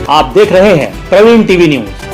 आप देख रहे हैं प्रवीण टीवी न्यूज।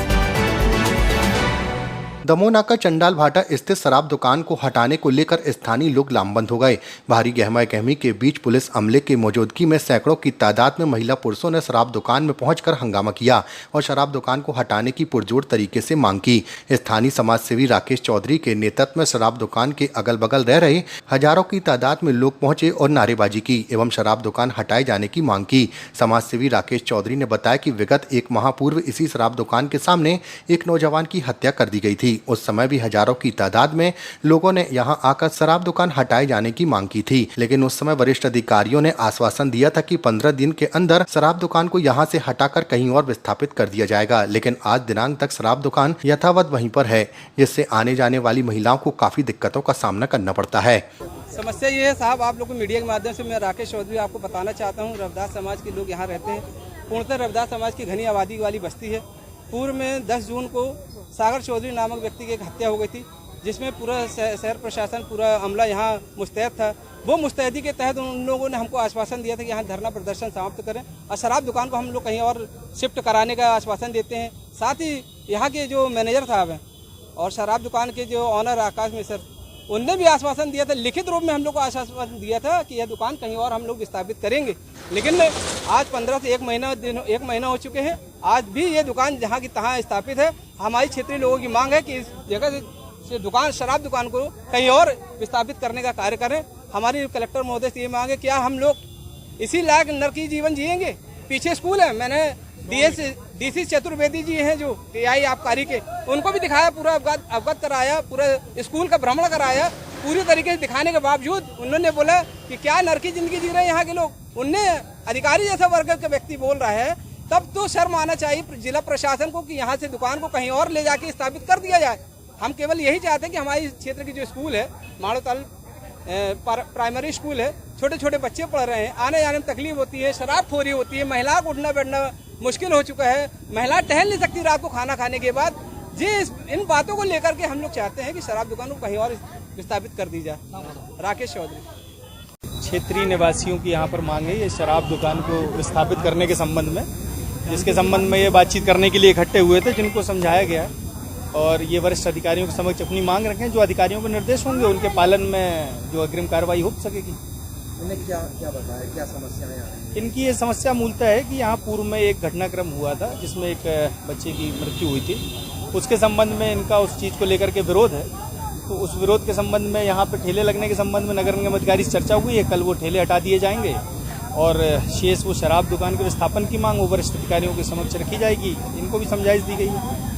दमोह नाका चंडाल भाटा स्थित शराब दुकान को हटाने को लेकर स्थानीय लोग लामबंद हो गए। भारी गहमा गहमी के बीच पुलिस अमले की मौजूदगी में सैकड़ों की तादाद में महिला पुरुषों ने शराब दुकान में पहुंचकर हंगामा किया और शराब दुकान को हटाने की पुरजोर तरीके से मांग की। स्थानीय समाज सेवी राकेश चौधरी के नेतृत्व में शराब दुकान के अगल बगल रह रहे हजारों की तादाद में लोग पहुंचे और नारेबाजी की एवं शराब दुकान हटाए जाने की मांग की। समाज सेवी राकेश चौधरी ने बताया कि विगत एक माह पूर्व इसी शराब दुकान के सामने एक नौजवान की हत्या कर दी गई थी। उस समय भी हजारों की तादाद में लोगों ने यहां आकर शराब दुकान हटाए जाने की मांग की थी, लेकिन उस समय वरिष्ठ अधिकारियों ने आश्वासन दिया था कि 15 दिन के अंदर शराब दुकान को यहां से हटाकर कहीं और विस्थापित कर दिया जाएगा। लेकिन आज दिनांक तक शराब दुकान यथावत वहीं पर है, जिससे आने जाने वाली महिलाओं को काफी दिक्कतों का सामना करना पड़ता है। समस्या ये है साहब, आप लोग को मीडिया के माध्यम से मैं राकेश चौधरी आपको बताना चाहता हूँ, रविदास समाज के लोग यहाँ रहते हैं। पूर्णतः रविदास समाज की घनी आबादी वाली बस्ती है। पूर्व में 10 जून को सागर चौधरी नामक व्यक्ति की एक हत्या हो गई थी, जिसमें पूरा शहर प्रशासन, पूरा अमला यहाँ मुस्तैद था। वो मुस्तैदी के तहत उन लोगों ने हमको आश्वासन दिया था कि यहाँ धरना प्रदर्शन समाप्त करें और शराब दुकान को हम लोग कहीं और शिफ्ट कराने का आश्वासन देते हैं। साथ ही यहाँ के जो मैनेजर साहब हैं और शराब दुकान के जो ऑनर आकाश मिश्र, उनने भी आश्वासन दिया था, लिखित रूप में हम लोग को आश्वासन दिया था कि यह दुकान कहीं और हम लोग विस्थापित करेंगे। लेकिन आज 15 से 1 महीना हो चुके हैं, आज भी ये दुकान जहाँ की तहाँ स्थापित है। हमारी क्षेत्रीय लोगों की मांग है कि इस जगह से दुकान, शराब दुकान को कहीं और विस्थापित करने का कार्य करें। हमारी कलेक्टर महोदय से ये मांग है, क्या हम लोग इसी लायक नरकी जीवन जिएंगे? पीछे स्कूल है, मैंने डीसी चतुर्वेदी जी हैं जो टीआई आबकारी के, उनको भी दिखाया, पूरा अवगत कराया, पूरा स्कूल का भ्रमण कराया। पूरी तरीके से दिखाने के बावजूद उन्होंने बोला कि क्या नरकी जिंदगी जी रहे हैं यहाँ के लोग। उनने अधिकारी जैसा वर्ग का व्यक्ति बोल रहा है, तब तो शर्म आना चाहिए जिला प्रशासन को कि यहाँ से दुकान को कहीं और ले जाके स्थापित कर दिया जाए। हम केवल यही चाहते हैं कि हमारे क्षेत्र की जो स्कूल है, माड़ोताल प्राइमरी स्कूल है, छोटे छोटे बच्चे पढ़ रहे हैं, आने जाने में तकलीफ होती है, शराबखोरी होती है, महिलाओं को उठना बैठना मुश्किल हो चुका है, महिला टहल नहीं सकती रात को खाना खाने के बाद। जी, इन बातों को लेकर के हम लोग चाहते हैं कि शराब दुकान को कहीं और विस्थापित कर दी जाए। राकेश चौधरी। क्षेत्रीय निवासियों की यहाँ पर मांग है ये शराब दुकान को विस्थापित करने के संबंध में, जिसके संबंध में ये बातचीत करने के लिए इकट्ठे हुए थे, जिनको समझाया गया और ये वरिष्ठ अधिकारियों के समक्ष अपनी मांग रखें। जो अधिकारियों के निर्देश होंगे उनके पालन में जो अग्रिम कार्रवाई हो सकेगी। इन्हें क्या बताया, क्या समस्याएं आ रही हैं? इनकी ये समस्या मूलतः है कि यहाँ पूर्व में एक घटनाक्रम हुआ था जिसमें एक बच्चे की मृत्यु हुई थी। उसके संबंध में इनका उस चीज़ को लेकर के विरोध है, तो उस विरोध के संबंध में यहाँ पर ठेले लगने के संबंध में नगर निगम अधिकारी से चर्चा हुई है। कल वो ठेले हटा दिए जाएंगे और शेष वो शराब दुकान के विस्थापन की मांग वो वरिष्ठ अधिकारियों के समक्ष रखी जाएगी। इनको भी समझाइश दी गई है।